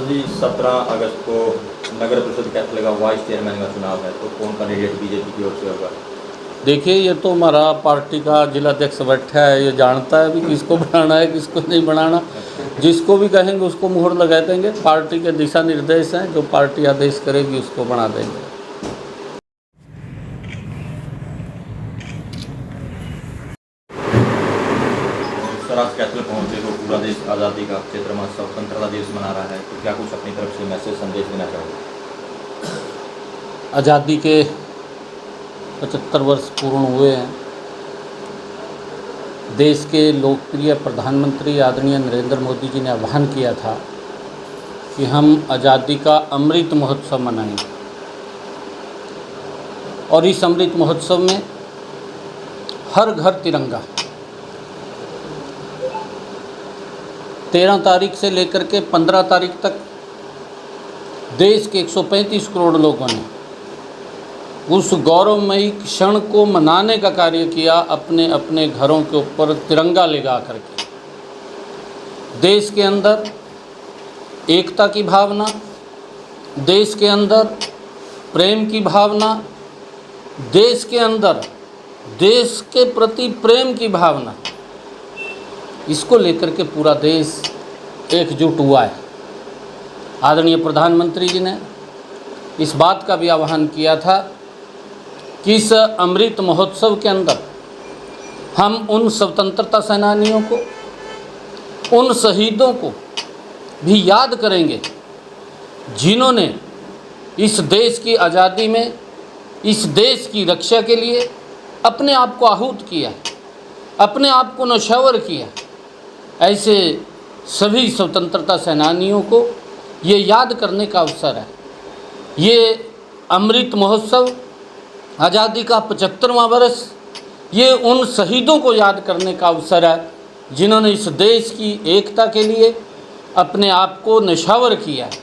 सांसद जी, 17 अगस्त को नगर परिषद कैथल का वाइस चेयरमैन का चुनाव है, तो कौन कैंडिडेट बीजेपी की ओर से होगा? देखिए, ये तो हमारा पार्टी का जिलाध्यक्ष बैठा है, ये जानता है भी किसको बनाना है किसको नहीं बनाना। जिसको भी कहेंगे उसको मुहर लगा देंगे। पार्टी के दिशा निर्देश हैं, जो पार्टी आदेश करेगी उसको बना देंगे। सर, आज कैथल पहुँचे हो, पूरा देश आज़ादी का क्षेत्र में स्वतंत्रता दिवस मना रहा है, तो क्या कुछ अपनी तरफ से मैसेज संदेश देना चाहोगे? आज़ादी के 75 वर्ष पूर्ण हुए हैं। देश के लोकप्रिय प्रधानमंत्री आदरणीय नरेंद्र मोदी जी ने आह्वान किया था कि हम आज़ादी का अमृत महोत्सव मनाएंगे, और इस अमृत महोत्सव में हर घर तिरंगा। 13 तारीख से लेकर के 15 तारीख तक देश के 135 करोड़ लोगों ने उस गौरवमयी क्षण को मनाने का कार्य किया, अपने अपने घरों के ऊपर तिरंगा लगा करके। देश के अंदर एकता की भावना, देश के अंदर प्रेम की भावना, देश के अंदर देश के प्रति प्रेम की भावना, इसको लेकर के पूरा देश एकजुट हुआ है। आदरणीय प्रधानमंत्री जी ने इस बात का भी आह्वान किया था कि इस अमृत महोत्सव के अंदर हम उन स्वतंत्रता सेनानियों को, उन शहीदों को भी याद करेंगे जिन्होंने इस देश की आज़ादी में, इस देश की रक्षा के लिए अपने आप को आहूत किया, अपने आप को न्यौछावर किया। ऐसे सभी स्वतंत्रता सेनानियों को ये याद करने का अवसर है। ये अमृत महोत्सव, आज़ादी का 75वां वर्ष, ये उन शहीदों को याद करने का अवसर है जिन्होंने इस देश की एकता के लिए अपने आप को न्यौछावर किया है।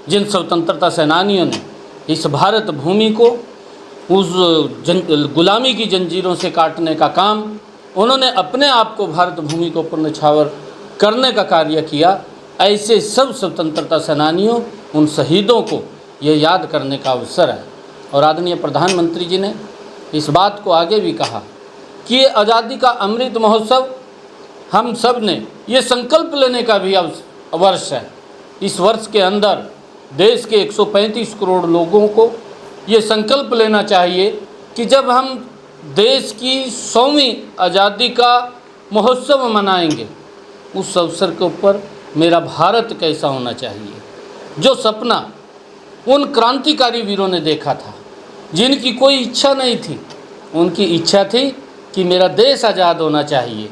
जिन स्वतंत्रता सेनानियों ने इस भारत भूमि को उस गुलामी की जंजीरों से काटने का काम, उन्होंने अपने आप को भारत भूमि को ऊपर न्यौछावर करने का कार्य किया। ऐसे सब स्वतंत्रता सेनानियों, उन शहीदों को ये याद करने का अवसर है। और आदरणीय प्रधानमंत्री जी ने इस बात को आगे भी कहा कि ये आज़ादी का अमृत महोत्सव हम सब ने ये संकल्प लेने का भी वर्ष है। इस वर्ष के अंदर देश के 135 करोड़ लोगों को ये संकल्प लेना चाहिए कि जब हम देश की 100वीं आज़ादी का महोत्सव मनाएंगे, उस अवसर के ऊपर मेरा भारत कैसा होना चाहिए। जो सपना उन क्रांतिकारी वीरों ने देखा था, जिनकी कोई इच्छा नहीं थी, उनकी इच्छा थी कि मेरा देश आज़ाद होना चाहिए।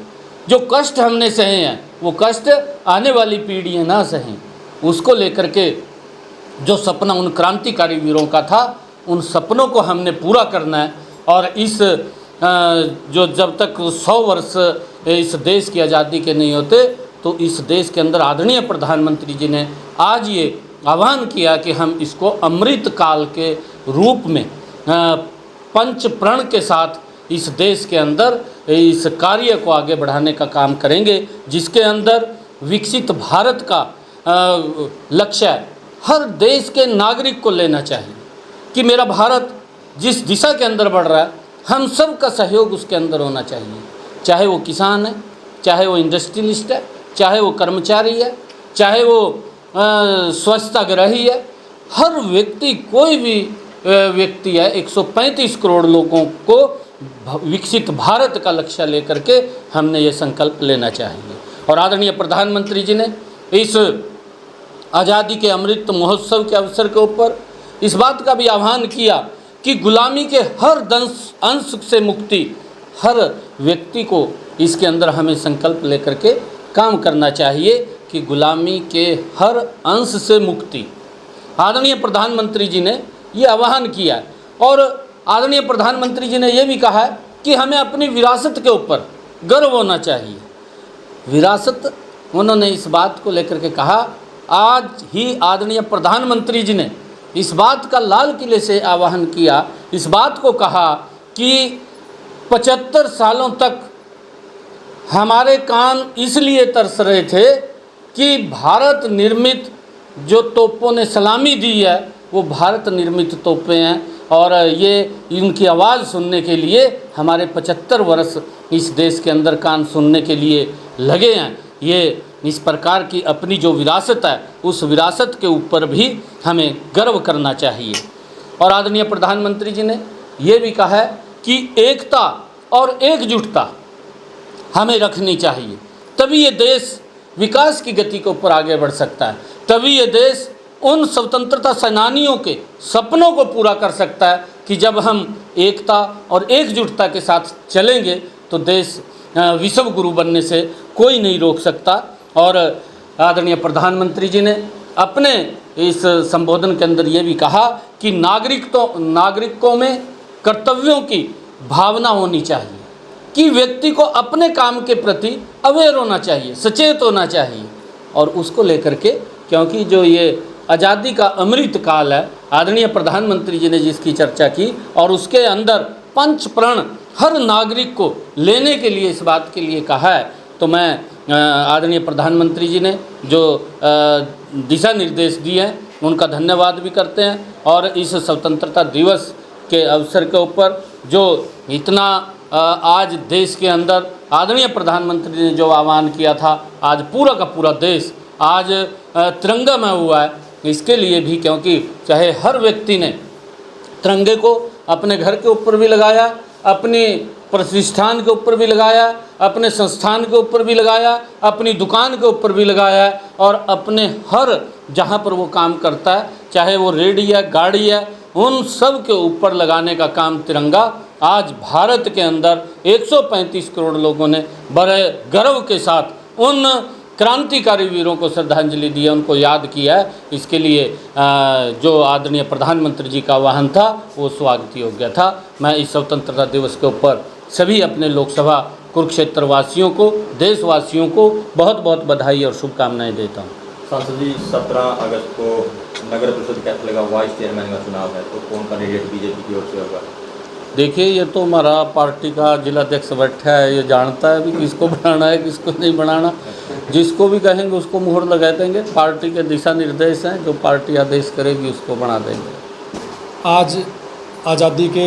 जो कष्ट हमने सहे हैं, वो कष्ट आने वाली पीढ़ियाँ ना सहें, उसको लेकर के जो सपना उन क्रांतिकारी वीरों का था, उन सपनों को हमने पूरा करना है। और इस जो जब तक 100 वर्ष इस देश की आज़ादी के नहीं होते, तो इस देश के अंदर आदरणीय प्रधानमंत्री जी ने आज ये आह्वान किया कि हम इसको अमृत काल के रूप में पंच प्रण के साथ इस देश के अंदर इस कार्य को आगे बढ़ाने का काम करेंगे, जिसके अंदर विकसित भारत का लक्ष्य हर देश के नागरिक को लेना चाहिए कि मेरा भारत जिस दिशा के अंदर बढ़ रहा है, हम सब का सहयोग उसके अंदर होना चाहिए। चाहे वो किसान है, चाहे वो इंडस्ट्रियलिस्ट है, चाहे वो कर्मचारी है, चाहे वो स्वच्छताग्रही है, हर व्यक्ति, कोई भी व्यक्ति है, 135 करोड़ लोगों को विकसित भारत का लक्ष्य लेकर के हमने ये संकल्प लेना चाहिए। और आदरणीय प्रधानमंत्री जी ने इस आज़ादी के अमृत महोत्सव के अवसर के ऊपर इस बात का भी आह्वान किया कि गुलामी के हर अंश से मुक्ति, हर व्यक्ति को इसके अंदर हमें संकल्प लेकर के काम करना चाहिए कि गुलामी के हर अंश से मुक्ति। आदरणीय प्रधानमंत्री जी ने ये आह्वान किया। और आदरणीय प्रधानमंत्री जी ने ये भी कहा है कि हमें अपनी विरासत के ऊपर गर्व होना चाहिए। विरासत, उन्होंने इस बात को लेकर के कहा। आज ही आदरणीय प्रधानमंत्री जी ने इस बात का लाल किले से आह्वान किया, इस बात को कहा कि 75 सालों तक हमारे कान इसलिए तरस रहे थे कि भारत निर्मित जो तोपों ने सलामी दी है वो भारत निर्मित तोपें हैं और ये इनकी आवाज़ सुनने के लिए हमारे 75 वर्ष इस देश के अंदर कान सुनने के लिए लगे हैं। ये इस प्रकार की अपनी जो विरासत है उस विरासत के ऊपर भी हमें गर्व करना चाहिए। और आदरणीय प्रधानमंत्री जी ने ये भी कहा है कि एकता और एकजुटता हमें रखनी चाहिए, तभी ये देश विकास की गति के ऊपर आगे बढ़ सकता है, तभी ये देश उन स्वतंत्रता सेनानियों के सपनों को पूरा कर सकता है कि जब हम एकता और एकजुटता के साथ चलेंगे तो देश विश्व गुरु बनने से कोई नहीं रोक सकता। और आदरणीय प्रधानमंत्री जी ने अपने इस संबोधन के अंदर ये भी कहा कि नागरिकों में कर्तव्यों की भावना होनी चाहिए, कि व्यक्ति को अपने काम के प्रति अवेयर होना चाहिए, सचेत होना चाहिए। और उसको लेकर के, क्योंकि जो ये आज़ादी का अमृत काल है, आदरणीय प्रधानमंत्री जी ने जिसकी चर्चा की और उसके अंदर 5 प्रण हर नागरिक को लेने के लिए इस बात के लिए कहा है, तो मैं आदरणीय प्रधानमंत्री जी ने जो दिशा निर्देश दिए हैं उनका धन्यवाद भी करते हैं। और इस स्वतंत्रता दिवस के अवसर के ऊपर जो इतना आज देश के अंदर आदरणीय प्रधानमंत्री ने जो आह्वान किया था, आज पूरा का पूरा देश आज तिरंगामय हुआ है, इसके लिए भी, क्योंकि चाहे हर व्यक्ति ने तिरंगे को अपने घर के ऊपर भी लगाया, अपनी प्रतिष्ठान के ऊपर भी लगाया, अपने संस्थान के ऊपर भी लगाया, अपनी दुकान के ऊपर भी लगाया है, और अपने हर जहाँ पर वो काम करता है, चाहे वो रेडी है, गाड़ी है, उन सब के ऊपर लगाने का काम तिरंगा आज भारत के अंदर 135 करोड़ लोगों ने बड़े गर्व के साथ उन क्रांतिकारी वीरों को श्रद्धांजलि दी है, उनको याद किया है। इसके लिए जो आदरणीय प्रधानमंत्री जी का आह्वान था वो स्वागत योग्य था। मैं इस स्वतंत्रता दिवस के ऊपर सभी अपने लोकसभा कुरुक्षेत्र वासियों को, देशवासियों को बहुत बहुत बधाई और शुभकामनाएं देता हूँ। सांसद जी, 17 अगस्त को नगर परिषद कैथल का वाइस चेयरमैन का चुनाव है, तो कौन कैंडिडेट बीजेपी की ओर से होगा? देखिए, ये तो हमारा पार्टी का जिलाध्यक्ष बैठा है, ये जानता है भी किसको बनाना है किसको नहीं बनाना। जिसको भी कहेंगे उसको मुहर लगा देंगे। पार्टी के दिशा निर्देश हैं, जो पार्टी आदेश करेगी उसको बना देंगे। आज आज़ादी के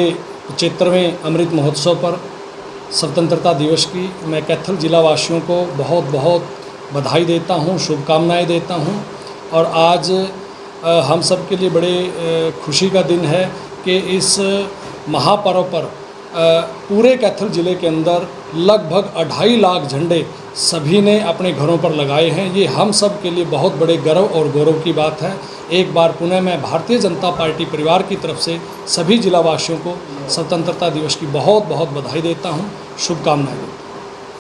75वें अमृत महोत्सव पर स्वतंत्रता दिवस की मैं कैथल जिला वासियों को बहुत बहुत बधाई देता हूँ, शुभकामनाएं देता हूँ। और आज हम सब के लिए बड़े खुशी का दिन है कि इस महापर्व पर पूरे कैथल ज़िले के अंदर लगभग 2.5 लाख झंडे सभी ने अपने घरों पर लगाए हैं। ये हम सब के लिए बहुत बड़े गर्व और गौरव की बात है। एक बार पुनः मैं भारतीय जनता पार्टी परिवार की तरफ से सभी जिलावासियों को स्वतंत्रता दिवस की बहुत बहुत बधाई देता हूँ, शुभकामनाएं देता हूँ।